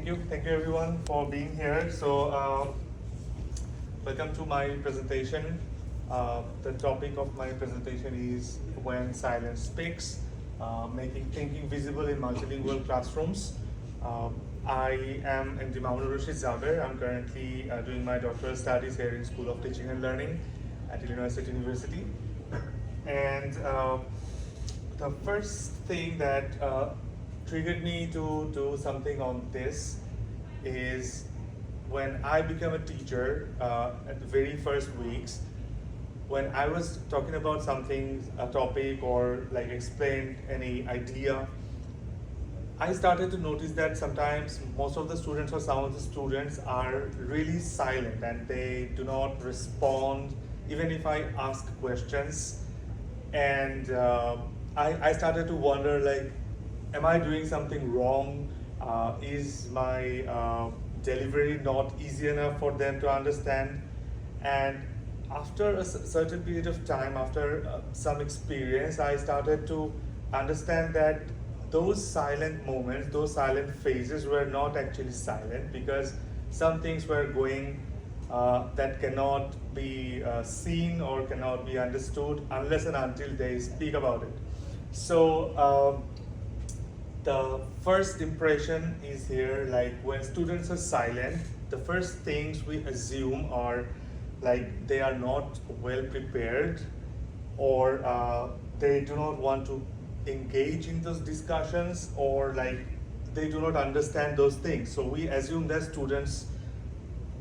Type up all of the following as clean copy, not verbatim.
Thank you everyone for being here. So, welcome to my presentation. The topic of my presentation is when silence speaks, making thinking visible in multilingual classrooms. I am MD Mahmoud Rashid Zaber. I'm currently doing my doctoral studies here in School of Teaching and Learning at Illinois State University. And the first thing that triggered me to do something on this is when I became a teacher at the very first weeks, when I was talking about something, a topic, or like explained any idea, I started to notice that sometimes most of the students or some of the students are really silent and they do not respond even if I ask questions. And I started to wonder, like, am I doing something wrong? Is my delivery not easy enough for them to understand? And after a certain period of time, after some experience, I started to understand that those silent moments, those silent phases were not actually silent, because some things were going that cannot be seen or cannot be understood unless and until they speak about it. So the first impression is here, like when students are silent, the first things we assume are like they are not well prepared, or they do not want to engage in those discussions, or like they do not understand those things. So we assume that students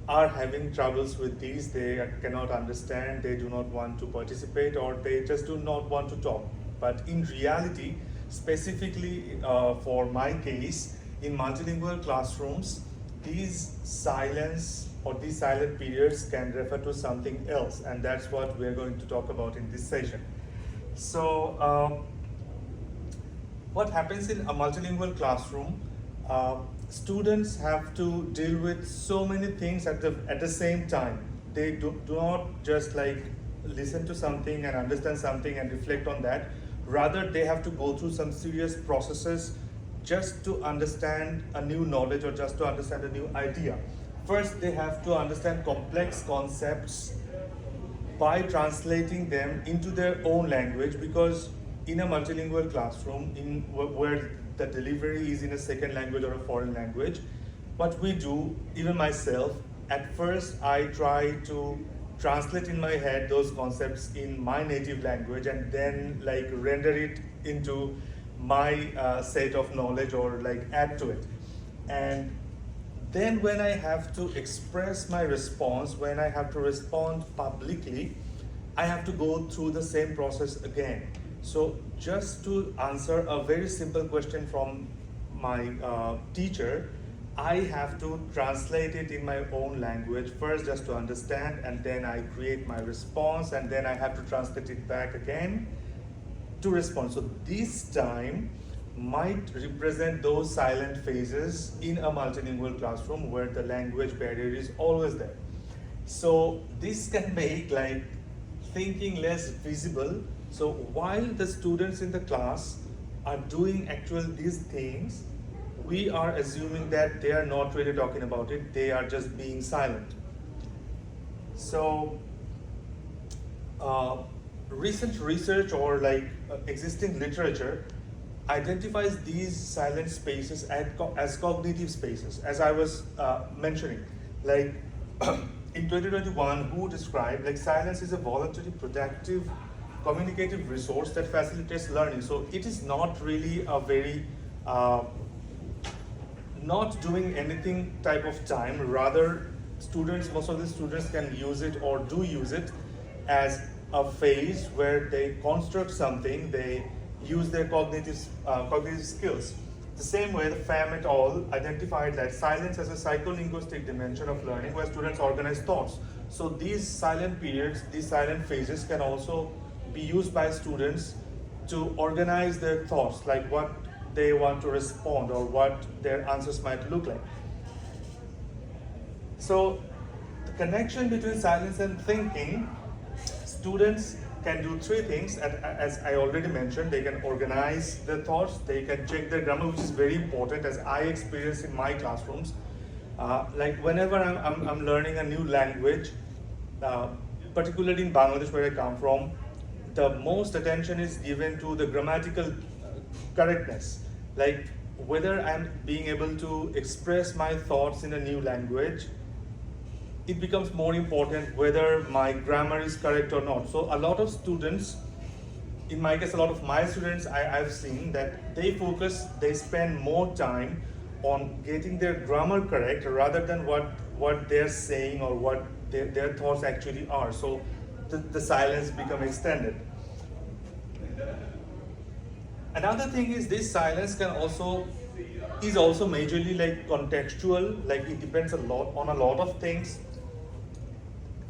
are having troubles with these, they cannot understand, they do not want to participate, or they just do not want to talk. But in reality, specifically for my case, in multilingual classrooms, these silence or these silent periods can refer to something else, and that's what we're going to talk about in this session. So what happens in a multilingual classroom, students have to deal with so many things at the same time. They do not just like listen to something and understand something and reflect on that. Rather, they have to go through some serious processes just to understand a new knowledge or just to understand a new idea. First, they have to understand complex concepts by translating them into their own language, because in a multilingual classroom, where the delivery is in a second language or a foreign language, what we do, even myself, at first I try to translate in my head those concepts in my native language and then like render it into my set of knowledge, or like add to it. And then when I have to express my response, when I have to respond publicly, I have to go through the same process again. So just to answer a very simple question from my teacher, I have to translate it in my own language first just to understand, and then I create my response, and then I have to translate it back again to respond. So this time might represent those silent phases in a multilingual classroom where the language barrier is always there. So this can make like thinking less visible. So while the students in the class are doing actual these things, we are assuming that they are not really talking about it, they are just being silent. So recent research or like existing literature identifies these silent spaces as cognitive spaces, as I was mentioning. Like in 2021, who described like silence is a voluntary, productive, communicative resource that facilitates learning. So it is not really a very not doing anything type of time. Rather, most of the students can use it or do use it as a phase where they construct something, they use their cognitive skills. The same way, the Pham et al. Identified that silence as a psycholinguistic dimension of learning where students organize thoughts. So these silent periods, these silent phases can also be used by students to organize their thoughts, like what they want to respond or what their answers might look like. So the connection between silence and thinking, students can do three things. As I already mentioned, they can organize their thoughts, they can check their grammar, which is very important, as I experience in my classrooms. Like whenever I'm learning a new language, uh, particularly in Bangladesh where I come from, the most attention is given to the grammatical correctness. Like whether I'm being able to express my thoughts in a new language, it becomes more important whether my grammar is correct or not. So a lot of students, in my case, a lot of my students, I've seen that they spend more time on getting their grammar correct rather than what they're saying or what their thoughts actually are. So the silence become extended. Another thing is this silence is also majorly like contextual, like it depends a lot on a lot of things.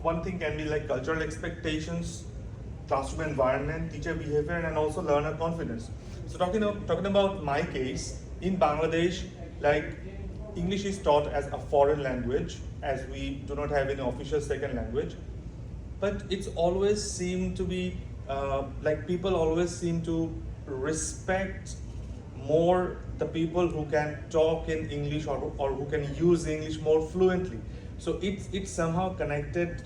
One thing can be like cultural expectations, classroom environment, teacher behavior, and also learner confidence. So talking about my case, in Bangladesh, like English is taught as a foreign language, as we do not have any official second language. But it's always seemed to be like people always seem to respect more the people who can talk in English or who can use English more fluently. So it's somehow connected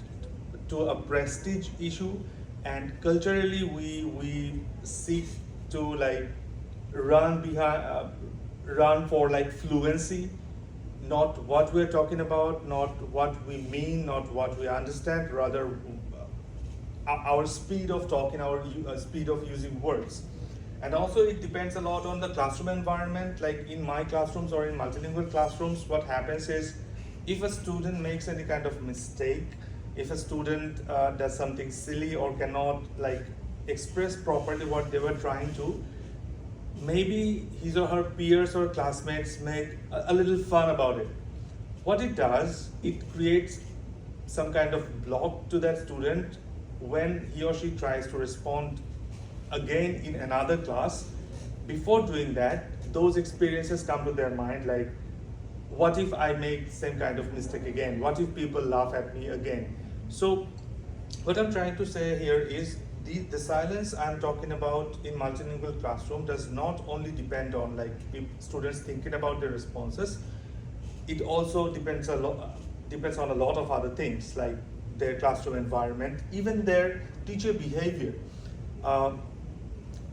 to a prestige issue, and culturally we seek to like run for like fluency, not what we're talking about, not what we mean, not what we understand, rather our speed of talking, our speed of using words. And also it depends a lot on the classroom environment. Like in my classrooms or in multilingual classrooms, what happens is if a student makes any kind of mistake, if a student does something silly or cannot like express properly what they were trying to, maybe his or her peers or classmates make a little fun about it. What it does, it creates some kind of block to that student when he or she tries to respond again in another class. Before doing that, those experiences come to their mind, like what if I make same kind of mistake again? What if people laugh at me again? So what I'm trying to say here is the silence I'm talking about in multilingual classroom does not only depend on like students thinking about their responses. It also depends on a lot of other things, like their classroom environment, even their teacher behavior.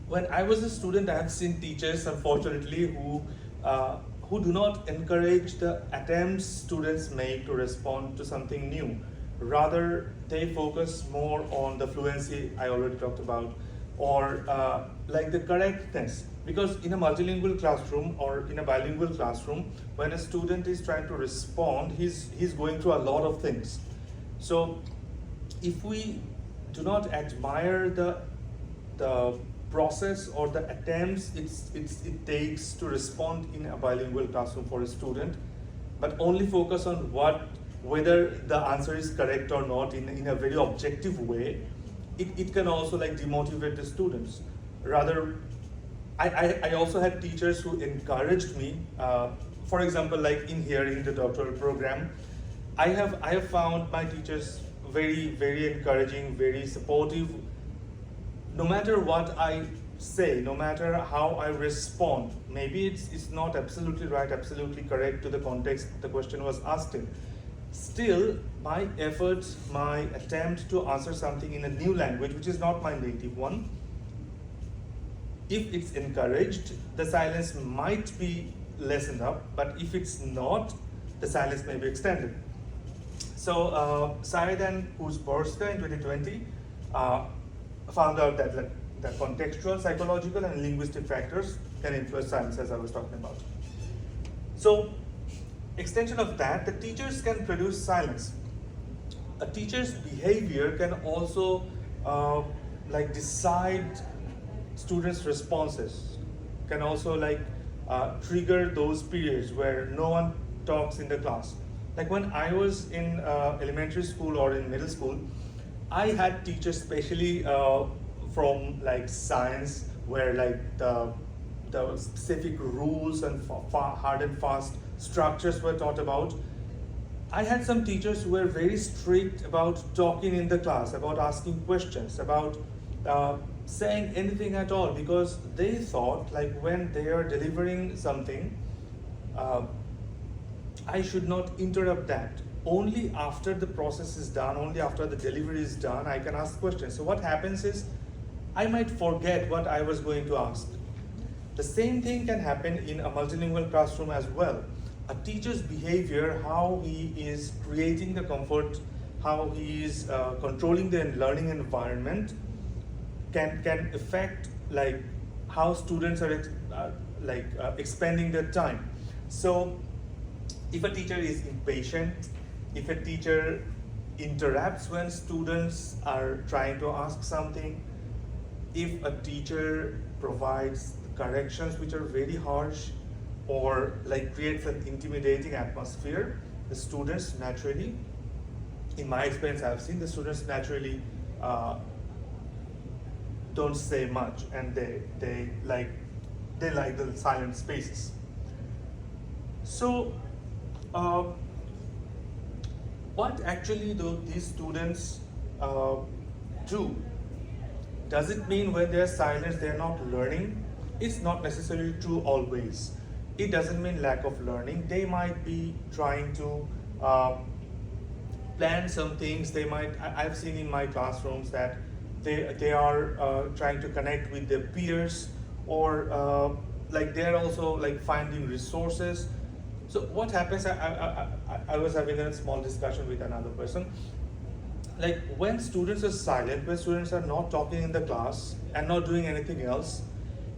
When I was a student, I have seen teachers, unfortunately, who do not encourage the attempts students make to respond to something new. Rather, they focus more on the fluency I already talked about, or like the correctness. Because in a multilingual classroom or in a bilingual classroom, when a student is trying to respond, he's going through a lot of things. So if we do not admire the process or the attempts it takes to respond in a bilingual classroom for a student, but only focus on whether the answer is correct or not in a very objective way, it can also like demotivate the students. Rather, I also had teachers who encouraged me. For example, like in the doctoral program, I have found my teachers very encouraging, very supportive. No matter what I say, no matter how I respond, maybe it's not absolutely right, absolutely correct to the context the question was asked in. Still, my efforts, my attempt to answer something in a new language, which is not my native one, if it's encouraged, the silence might be lessened up, but if it's not, the silence may be extended. So, Syed and Uzborska in 2020 found out that contextual, psychological, and linguistic factors can influence silence, as I was talking about. So, extension of that, the teachers can produce silence. A teacher's behavior can also like decide students' responses, can also like trigger those periods where no one talks in the class. Like when I was in elementary school or in middle school, I had teachers, especially from like science, where like the specific rules and hard and fast structures were taught about. I had some teachers who were very strict about talking in the class, about asking questions, about saying anything at all, because they thought like when they are delivering something, uh, I should not interrupt that. Only after the process is done, only after the delivery is done, I can ask questions. So what happens is, I might forget what I was going to ask. The same thing can happen in a multilingual classroom as well. A teacher's behavior, how he is creating the comfort, how he is controlling the learning environment, can affect like how students are expending their time. So if a teacher is impatient, if a teacher interrupts when students are trying to ask something, if a teacher provides corrections which are very harsh, or like creates an intimidating atmosphere, the students naturally, in my experience I've seen the students naturally don't say much, and they like the silent spaces. So what actually do these students do? Does it mean when they're silent they're not learning? It's not necessarily true always. It doesn't mean lack of learning. They might be trying to plan some things. They might, I've seen in my classrooms that they are trying to connect with their peers, or like they're also like finding resources. So what happens, I was having a small discussion with another person. Like when students are silent, when students are not talking in the class and not doing anything else,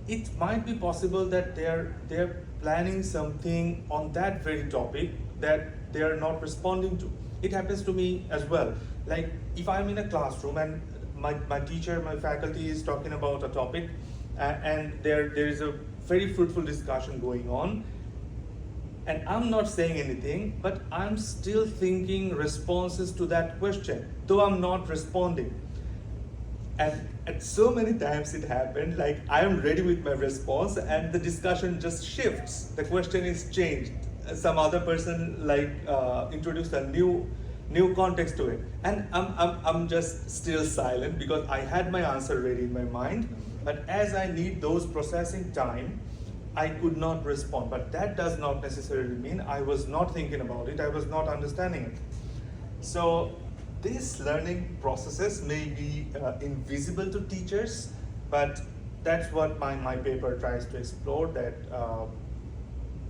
it might be possible that they're planning something on that very topic that they are not responding to. It happens to me as well. Like if I'm in a classroom and my teacher, my faculty is talking about a topic, and there is a very fruitful discussion going on, and I'm not saying anything, but I'm still thinking responses to that question, though I'm not responding. And at so many times it happened, like I'm ready with my response and the discussion just shifts. The question is changed. Some other person like introduced a new context to it. And I'm just still silent because I had my answer ready in my mind. But as I need those processing time, I could not respond. But that does not necessarily mean I was not thinking about it, I was not understanding it. So these learning processes may be invisible to teachers, but that's what my paper tries to explore, that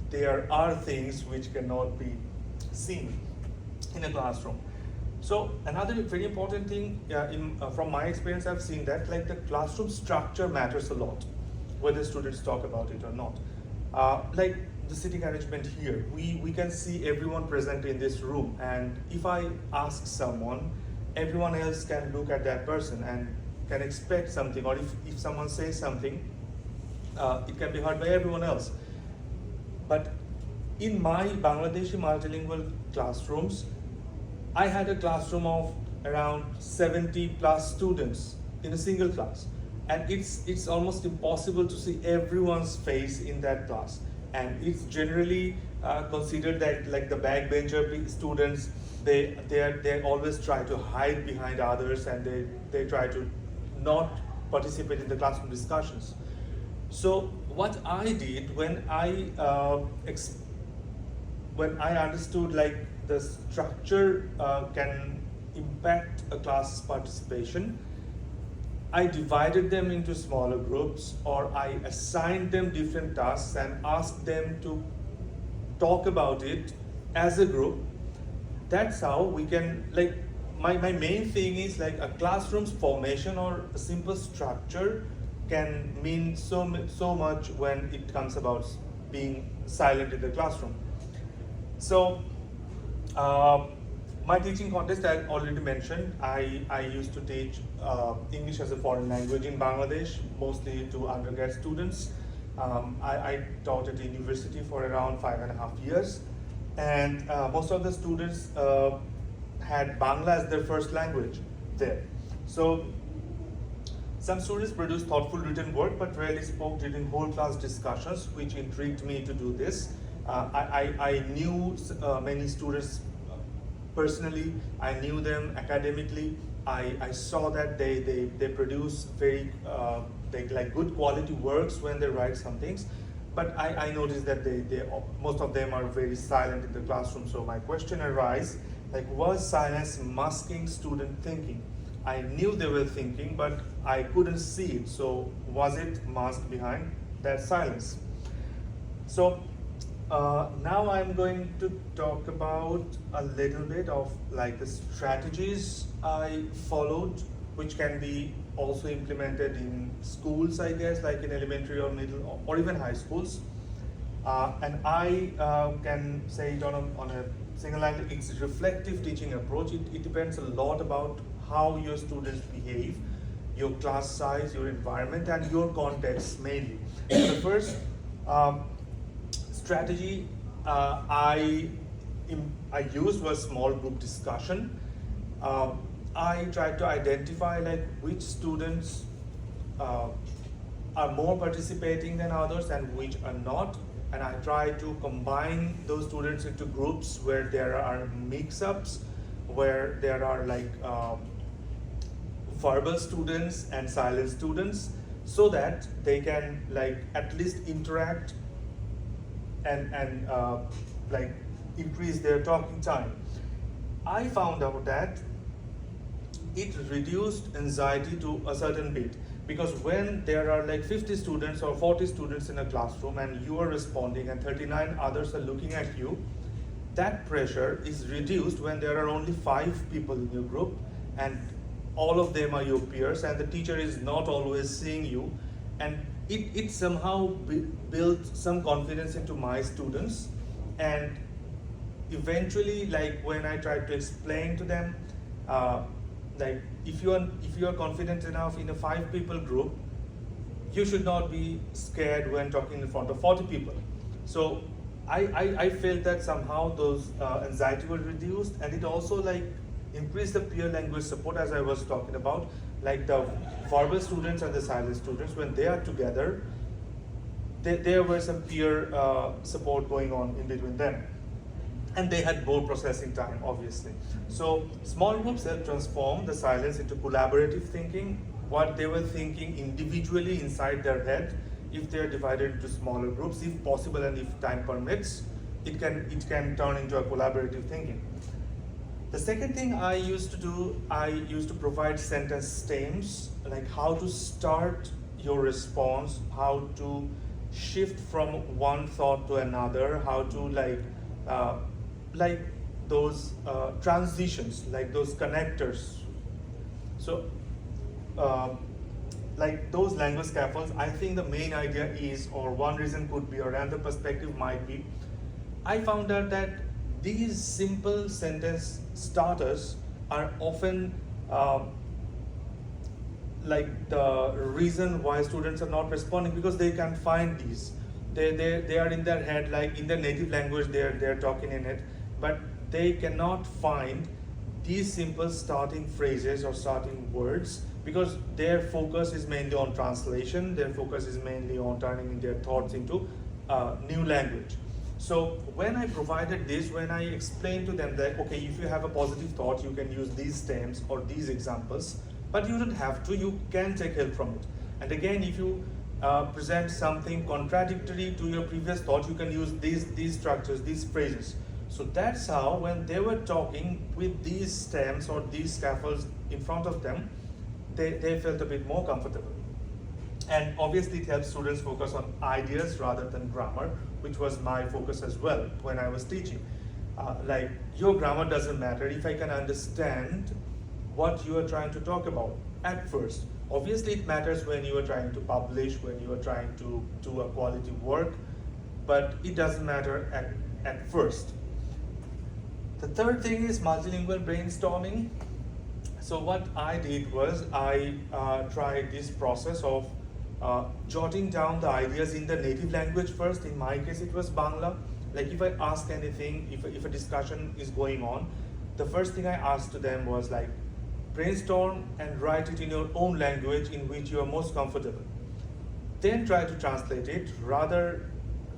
there are things which cannot be seen in a classroom. So another very important thing from my experience, I've seen that like the classroom structure matters a lot, whether students talk about it or not. Like the sitting arrangement here, we can see everyone present in this room, and if I ask someone, everyone else can look at that person and can expect something, or if someone says something, it can be heard by everyone else. But in my Bangladeshi multilingual classrooms, I had a classroom of around 70 plus students in a single class. And it's almost impossible to see everyone's face in that class. And it's generally considered that like the backbencher students, they always try to hide behind others, and they try to not participate in the classroom discussions. So what I did when I understood like the structure can impact a class participation, I divided them into smaller groups, or I assigned them different tasks and asked them to talk about it as a group. That's how we can, like, my main thing is like a classroom's formation or a simple structure can mean so much when it comes about being silent in the classroom. So my teaching context, I already mentioned, I used to teach English as a foreign language in Bangladesh, mostly to undergrad students. I taught at university for around 5.5 years, and most of the students had Bangla as their first language there. So some students produced thoughtful written work but rarely spoke during whole class discussions, which intrigued me to do this. I knew many students personally, I knew them academically, I saw that they produce very like good quality works when they write some things, but I noticed that most of them are very silent in the classroom. So my question arises, like, was silence masking student thinking? I knew they were thinking, but I couldn't see it. So was it masked behind that silence? So now I'm going to talk about a little bit of like the strategies I followed, which can be also implemented in schools, I guess, like in elementary or middle or even high schools. And I can say it on a single line, it's a reflective teaching approach. It depends a lot about how your students behave, your class size, your environment, and your context mainly. So the first strategy I used was small group discussion. I tried to identify like which students are more participating than others and which are not, and I try to combine those students into groups where there are mix-ups, where there are like verbal students and silent students, so that they can like at least interact and like increase their talking time. I found out that it reduced anxiety to a certain bit, because when there are like 50 students or 40 students in a classroom and you are responding and 39 others are looking at you, that pressure is reduced when there are only 5 people in your group and all of them are your peers and the teacher is not always seeing you, and it somehow built some confidence into my students. And eventually, like when I tried to explain to them, like if you are confident enough in a 5 people group, you should not be scared when talking in front of 40 people. So I felt that somehow those anxiety were reduced, and it also like increased the peer language support, as I was talking about. Like the verbal students and the silent students, when they are together, there was some peer support going on in between them. And they had more processing time, obviously. So small groups help transform the silence into collaborative thinking. What they were thinking individually inside their head, if they're divided into smaller groups, if possible and if time permits, it can turn into a collaborative thinking. The second thing I used to do, I used to provide sentence stems, like how to start your response, how to shift from one thought to another, how to like those transitions, like those connectors. So like those language scaffolds, I think the main idea is, or one reason could be, or another perspective might be, I found out that these simple sentence starters are often like the reason why students are not responding, because they can't find these. They are in their head, like in their native language, they're talking in it, but they cannot find these simple starting phrases or starting words, because their focus is mainly on translation, their focus is mainly on turning their thoughts into new language. So when I provided this, when I explained to them that, okay, if you have a positive thought, you can use these stems or these examples, but you don't have to, you can take help from it. And again, if you present something contradictory to your previous thought, you can use these structures, these phrases. So that's how, when they were talking with these stems or these scaffolds in front of them, they felt a bit more comfortable. And obviously it helps students focus on ideas rather than grammar, which was my focus as well when I was teaching. Like, your grammar doesn't matter if I can understand what you are trying to talk about at first. Obviously it matters when you are trying to publish, when you are trying to do a quality work, but it doesn't matter at first. The third thing is multilingual brainstorming. So what I did was I tried this process of jotting down the ideas in the native language first. In my case, it was Bangla. Like, if I ask anything, if a discussion is going on, the first thing I asked to them was like, brainstorm and write it in your own language in which you are most comfortable. Then try to translate it, rather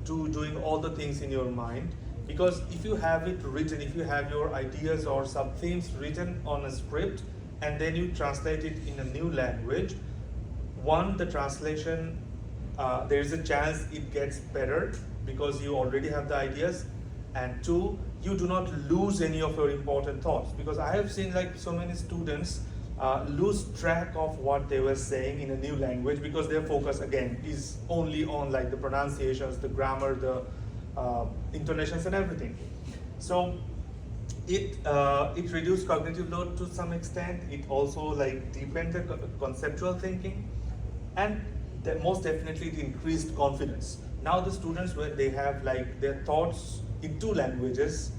to doing all the things in your mind. Because if you have it written, if you have your ideas or sub themes written on a script, and then you translate it in a new language. One, the translation, there is a chance it gets better because you already have the ideas, and two, you do not lose any of your important thoughts, because I have seen like so many students lose track of what they were saying in a new language because their focus again is only on like the pronunciations, the grammar, the intonations and everything. So it reduced cognitive load to some extent. It also like deepened the conceptual thinking, and most definitely it increased confidence. Now the students, when they have like their thoughts in two languages,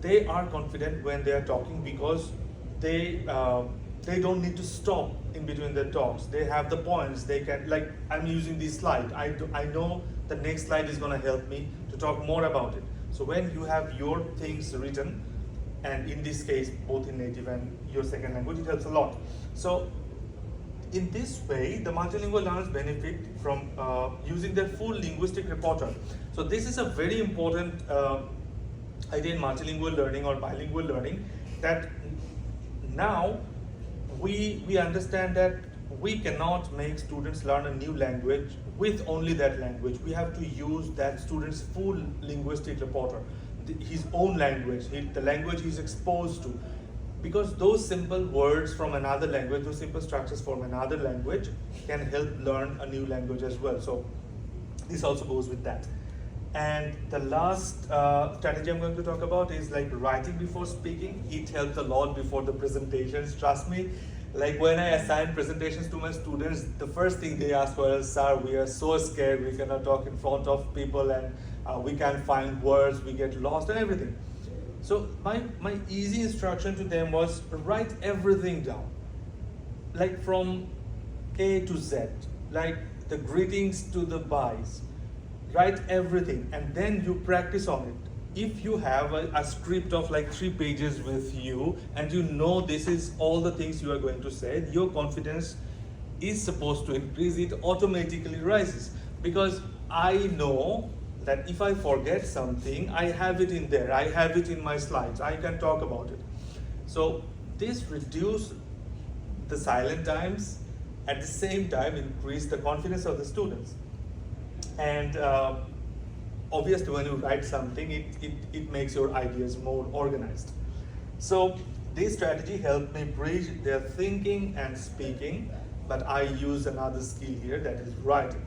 they are confident when they are talking because they don't need to stop in between their talks. They have the points. They can, like, I'm using this slide. I know the next slide is going to help me to talk more about it. So when you have your things written, and in this case both in native and your second language, it helps a lot. So in this way, the multilingual learners benefit from using their full linguistic repertoire. So this is a very important idea in multilingual learning or bilingual learning, that now we understand that we cannot make students learn a new language with only that language. We have to use that student's full linguistic repertoire, his own language, the language he's exposed to. Because those simple words from another language, those simple structures from another language can help learn a new language as well. So this also goes with that. And the last strategy I'm going to talk about is like writing before speaking. It helps a lot before the presentations, trust me. Like when I assign presentations to my students, the first thing they ask for is, "Sir, we are so scared, we cannot talk in front of people, and we can't find words, we get lost and everything." So my easy instruction to them was write everything down, like from A to Z, like the greetings to the byes. Write everything and then you practice on it. If you have a script of like 3 pages with you and you know this is all the things you are going to say, your confidence is supposed to increase, it automatically rises. Because I know that if I forget something, I have it in there, I have it in my slides, I can talk about it. So this reduces the silent times, at the same time increase the confidence of the students. And obviously when you write something, it makes your ideas more organized. So this strategy helped me bridge their thinking and speaking, but I use another skill here, that is writing.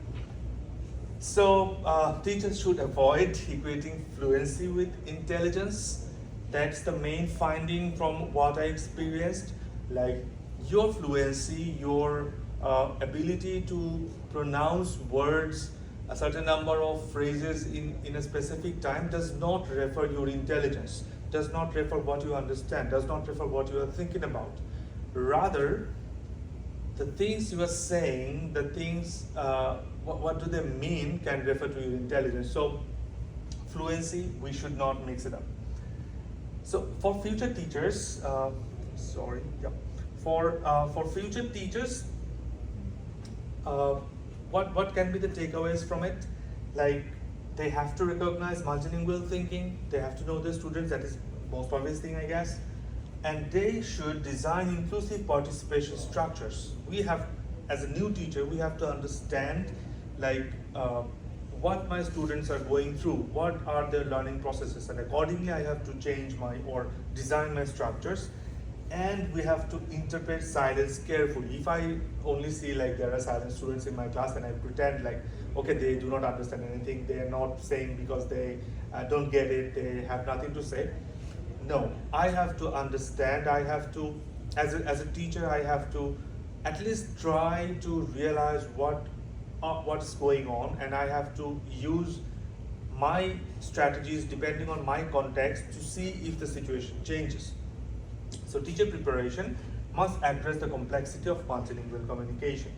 So teachers should avoid equating fluency with intelligence. That's the main finding from what I experienced. Like your fluency, your ability to pronounce words, a certain number of phrases in a specific time does not refer your intelligence, does not refer what you understand, does not refer what you are thinking about. Rather, the things you are saying, the things, what do they mean can refer to your intelligence. So fluency, we should not mix it up. So for future teachers, for future teachers, what can be the takeaways from it? Like, they have to recognize multilingual thinking, they have to know their students, that is most obvious thing, I guess. And they should design inclusive participation structures. We have, as a new teacher, we have to understand like what my students are going through, what are their learning processes, and accordingly I have to change or design my structures. And we have to interpret silence carefully. If I only see like there are silent students in my class and I pretend like, okay, they do not understand anything, they are not saying because they don't get it, they have nothing to say. No, I have to understand, I have to, as a teacher, I have to at least try to realize what's going on, and I have to use my strategies depending on my context to see if the situation changes. So teacher preparation must address the complexity of multilingual communication.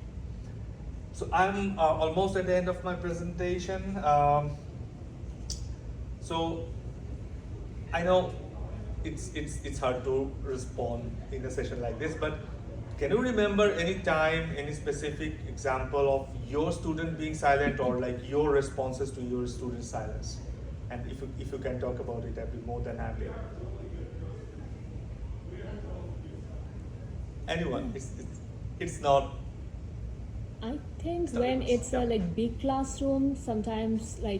So I'm almost at the end of my presentation. So I know it's hard to respond in a session like this, but can you remember any time, any specific example of your student being silent, or like your responses to your student's silence? And if you can talk about it, I'd be more than happy. anyone. It's not. I think Study when was- it's a yeah. like big classroom, sometimes like